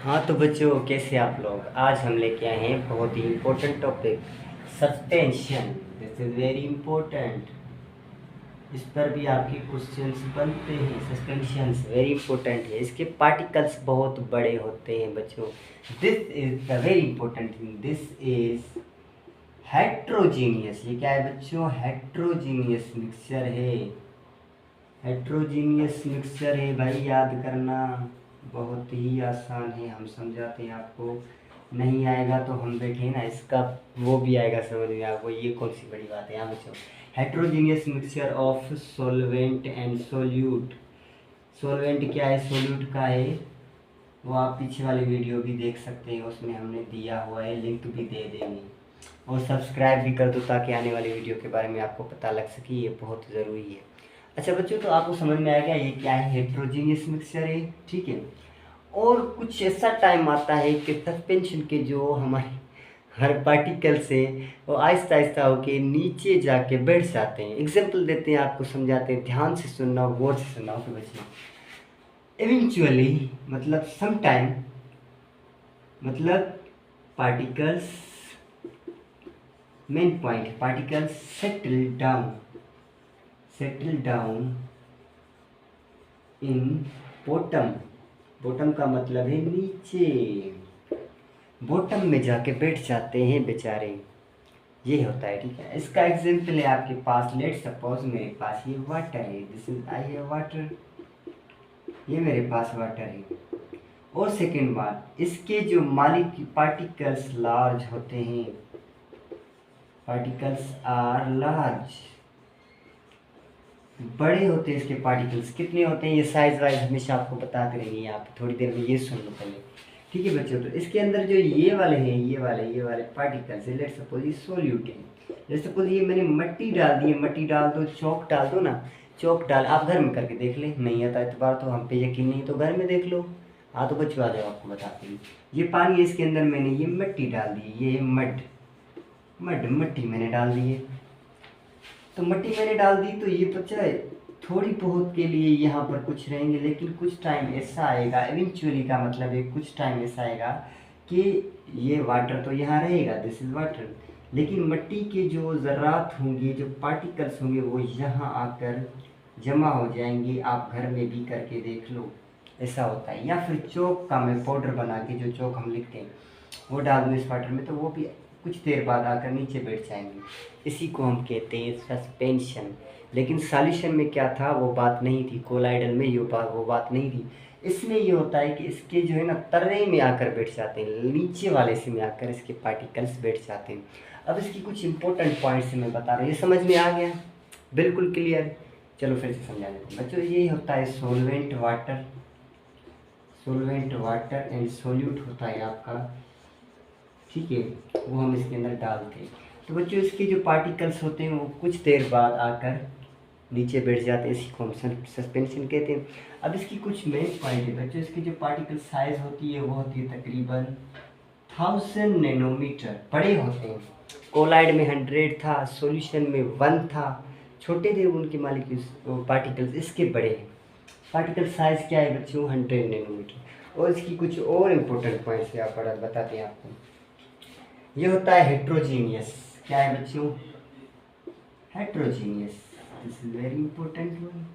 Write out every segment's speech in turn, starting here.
हाँ तो बच्चों, कैसे आप लोग। आज हम लेके आए हैं बहुत ही important topic, suspension. This is very important. इस पर भी आपके क्वेश्चंस बनते हैं। सस्पेंशंस वेरी इंपॉर्टेंट है। इसके पार्टिकल्स बहुत बड़े होते हैं बच्चों। This is the very important thing. This is heterogeneous. ये क्या है बच्चों? हेट्रोजीनियस मिक्सचर है। हेट्रोजीनियस मिक्सचर है भाई, याद करना बहुत ही आसान है। हम समझाते हैं आपको, नहीं आएगा तो हम बैठे ना, इसका वो भी आएगा समझ में आपको। ये कौन सी बड़ी बात है। यहाँ बच्चों, heterogeneous mixture of solvent and solute. Solvent क्या है, सोल्यूट का है, वो आप पीछे वाले वीडियो भी देख सकते हैं, उसमें हमने दिया हुआ है, लिंक भी दे देंगे। और सब्सक्राइब भी कर दो ताकि आने वाली वीडियो के बारे में आपको पता लग सके, ये बहुत ज़रूरी है। अच्छा बच्चों, तो आपको समझ में आएगा ये क्या है, हेट्रोजीनियस मिक्सचर है, ठीक है। और कुछ ऐसा टाइम आता है कि सस्पेंशन के जो हमारे हर पार्टिकल से वो आहिस्ता आहिस्ता होके नीचे जाके बैठ जाते हैं। एग्जाम्पल देते हैं, आपको समझाते हैं, ध्यान से सुनना, गौर से सुनना तो बच्चों। इवेंचुअली मतलब सम टाइम, मतलब particles, main point, particles settle down in bottom. Bottom का मतलब है नीचे, बॉटम में जाके बैठ जाते हैं बेचारे। ये होता है, ठीक है। इसका एग्जाम्पल है आपके पास, लेट सपोज मेरे पास ये वाटर है, this is I have water, ये मेरे पास वाटर है। और सेकेंड बात, इसके जो मालिक पार्टिकल्स लार्ज होते हैं, पार्टिकल्स आर लार्ज, बड़े होते हैं इसके पार्टिकल्स। कितने होते हैं ये साइज वाइज हमेशा आपको बताते रहेंगे। आप थोड़ी देर में ये सुन लो पहले, ठीक है बच्चों। तो इसके अंदर जो ये वाले हैं, ये वाले पार्टिकल्स है, लेट सपोज ये सोल्यूट है। लेट सपोज ये मैंने मट्टी डाल दी है, मट्टी डाल दो, चौक डाल दो ना, चौक डाल, आप घर में करके देख ले, नहीं आता इतबार तो हम पे यकीन नहीं तो घर में देख लो। हाँ तो बच्चों आ जाओ, आपको बताते हैं। ये पानी है, इसके अंदर मैंने ये मिट्टी डाल दी, ये मट्टी मैंने डाल दी है। तो मिट्टी मैंने डाल दी, तो ये पता है थोड़ी बहुत के लिए यहाँ पर कुछ रहेंगे, लेकिन कुछ टाइम ऐसा आएगा, इवेंचुअली का मतलब है कुछ टाइम ऐसा आएगा कि ये वाटर तो यहाँ रहेगा, दिस इज वाटर, लेकिन मिट्टी के जो ज़रात होंगे, जो पार्टिकल्स होंगे, वो यहाँ आकर जमा हो जाएंगे। आप घर में भी करके देख लो, ऐसा होता है। या फिर चौक का मैं पाउडर बना के, जो चौक हम लिखते हैं, वो डाल दूँ इस वाटर में, तो वो भी कुछ देर बाद आकर नीचे बैठ जाएंगे। इसी को हम कहते हैं सस्पेंशन। लेकिन सॉल्यूशन में क्या था, वो बात नहीं थी। कोलाइडल में वो बात नहीं थी। इसमें ये होता है कि इसके जो है ना, तर्रे में आकर बैठ जाते हैं, नीचे वाले से में आकर इसके पार्टिकल्स बैठ जाते हैं। अब इसकी कुछ इंपॉर्टेंट पॉइंट्स मैं बता रहा हूँ, ये समझ में आ गया, बिल्कुल क्लियर। चलो फिर से समझा देते हैं बच्चों। ये होता है सोलवेंट वाटर एंड सोल्यूट होता है आपका, ठीक है। वो हम इसके अंदर डालते हैं। तो बच्चों, इसके जो पार्टिकल्स होते हैं वो कुछ देर बाद आकर नीचे बैठ जाते हैं, इसी को हम सस्पेंशन कहते हैं। अब इसकी कुछ मेन पॉइंट है बच्चों। इसकी जो पार्टिकल साइज होती है वो होती है तकरीबन 1000 नैनोमीटर, बड़े होते हैं। कोलाइड में 100 था, सॉल्यूशन में 1 था, छोटे थे उनके मालिक्यूल्स पार्टिकल्स, इसके बड़े हैं। पार्टिकल साइज क्या है बच्चों? 100 नैनोमीटर। और इसकी कुछ और इम्पोर्टेंट पॉइंट्स आप बताते हैं आपको। ये होता है हेट्रोजीनियस। क्या है बच्चों? Heterogeneous. This is very important one,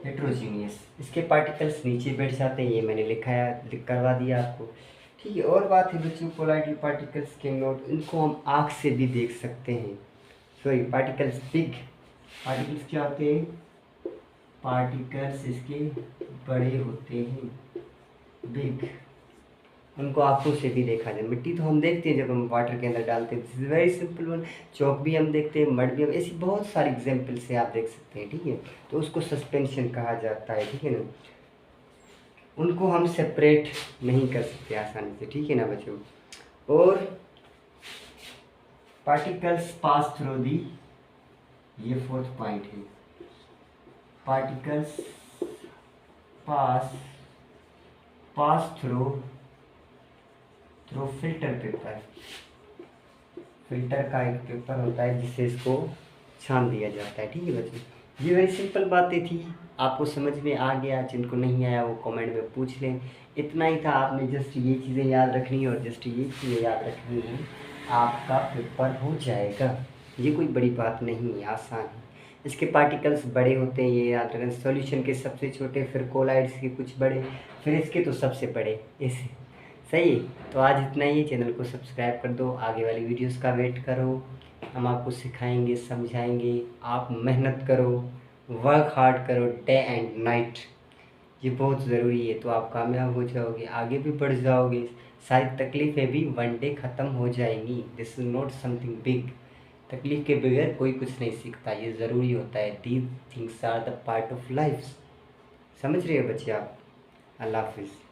heterogeneous. इसके पार्टिकल्स नीचे बैठ जाते हैं, ये मैंने लिखा है, लिख करवा दिया आपको, ठीक है। और बात है बच्चों, कोलाइडल पार्टिकल्स के नोट, इनको हम आँख से भी देख सकते हैं। सॉरी, पार्टिकल्स बिग, पार्टिकल्स क्या होते हैं? पार्टिकल्स इसके बड़े होते हैं, बिग, उनको आंखों से भी देखा जाए। मिट्टी तो हम देखते हैं जब हम वाटर के अंदर डालते हैं, this is very simple one. चौक भी हम देखते हैं, मड भी हम, ऐसी बहुत सारी एग्जाम्पल से आप देख सकते हैं, ठीक है। तो उसको सस्पेंशन कहा जाता है, ठीक है ना। उनको हम सेपरेट नहीं कर सकते आसानी से, ठीक है ना बच्चों। और पार्टिकल्स पास थ्रू दी, ये फोर्थ पॉइंट है, particles pass through filter paper. Filter का एक पेपर होता है जिससे इसको छान दिया जाता है, ठीक है बच्चों। ये वेरी सिंपल बातें थी, आपको समझ में आ गया, जिनको नहीं आया वो कमेंट में पूछ लें। इतना ही था, आपने जस्ट ये चीज़ें याद रखनी है और जस्ट ये चीज़ें याद रखनी है, आपका पेपर हो जाएगा। ये कोई बड़ी बात नहीं है, आसान है। इसके पार्टिकल्स बड़े होते हैं, ये याद रखें। सॉल्यूशन के सबसे छोटे, फिर कोलाइड्स के कुछ बड़े, फिर इसके तो सबसे बड़े ऐसे। सही है, तो आज इतना ही। चैनल को सब्सक्राइब कर दो, आगे वाली वीडियोस का वेट करो। हम आपको सिखाएंगे, समझाएंगे, आप मेहनत करो, वर्क हार्ड करो डे एंड नाइट। ये बहुत ज़रूरी है, तो आप कामयाब हो जाओगे, आगे भी बढ़ जाओगे। सारी तकलीफ़ें भी वन डे ख़त्म हो जाएंगी। This is not something big. तकलीफ़ के बगैर कोई कुछ नहीं सीखता, ये ज़रूरी होता है। These things are the part of life. समझ रहे हो बच्चे आप? अल्लाह हाफिज़।